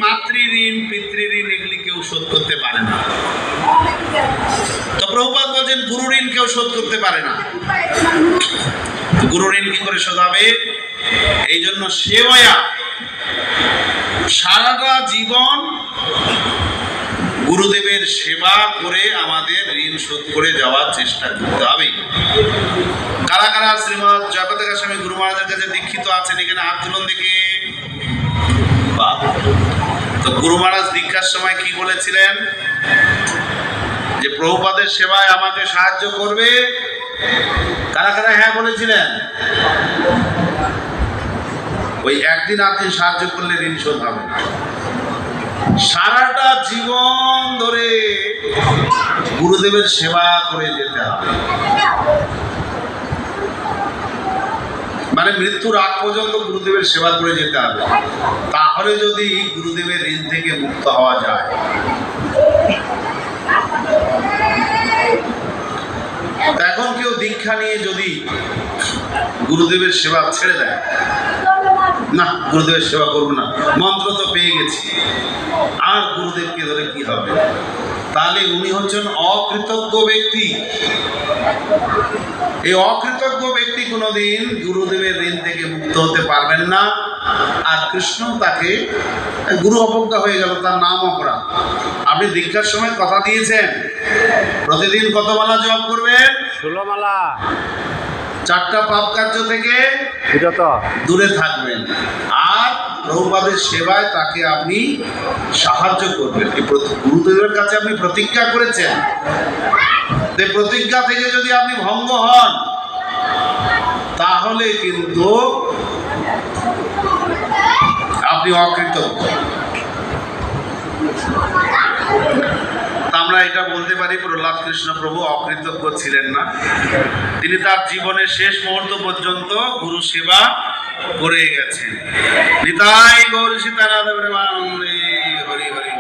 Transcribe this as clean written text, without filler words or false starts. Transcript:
মাতৃঋণ, পিতৃঋণ এগুলি কেউ শোধ করতে পারে না। তো প্রভুপাদ বলছেন গুরু ঋণ কেউ শোধ করতে পারে না। গুরু ঋণ কি করে শোধ হবে? এই জন্য সেবয়া সারাটা জীবন গুরুদেবের সেবা করে আমাদের ঋণ শোধ করে যাওয়ার চেষ্টা করতে হবে। কারা কারা শ্রীমৎ জগত গোস্বামী গুরু মহারাজের কাছে দীক্ষিত আছেন? এখানে হাত তুলুন দেখি। তো গুরু মহারাজ দীক্ষার সময় কি বলেছিলেন? যে প্রভুপাদের সেবায় আমাকে সাহায্য করবে। কারা কারা হ্যাঁ বলেছিলেন? ওই একদিন আধদিন সাহায্য করলে ঋণ শোধ হবে না। সারাটা জীবন ধরে গুরুদেবের সেবা করে যেতে হবে, মানে মৃত্যুর আগ পর্যন্ত গুরুদেবের সেবা করে যেতে হবে। তাহলে যদি গুরুদেবের ঋণ থেকে মুক্ত হওয়া যায়। এখন কেউ দীক্ষা নিয়ে যদি গুরুদেবের সেবা ছেড়ে দেয়, না গুরুদেবের সেবা করবো না, মন্ত্র তো পেয়ে গেছি, আর গুরুদেবকে ধরে কি হবে? তাহলে উনি হচ্ছেন অকৃতজ্ঞ ব্যক্তি। এই অকৃতজ্ঞ ব্যক্তি কোনোদিন গুরুদেবের ঋণ থেকে মুক্ত হতে পারবেন না। আর কৃষ্ণ তাকে গুরু অবজ্ঞা হয়ে গেল, তার নাম অপরাধ। আপনি দীক্ষার সময় কথা দিয়েছেন প্রতিদিন কত মালা জপ করবেন? 16 মালা। 4টা পাপ কার্য থেকে দূরে থাকবেন, আর প্রভুপাদের সেবায় তাকে আপনি সাহায্য করবেন। গুরুদেবের কাছে আপনি প্রতিজ্ঞা করেছেন, প্রতিজ্ঞা থেকে যদি আপনি ভঙ্গ হন তাহলে কিন্তু আপনি অকৃতজ্ঞ। আমরা এটা বলতে পারি প্রহ্লাদ কৃষ্ণ প্রভু অকৃতজ্ঞ ছিলেন না। তিনি তার জীবনের শেষ মুহূর্ত পর্যন্ত গুরু সেবা করে গেছেন। নিতাই গৌর সীতারাম হরি হরি।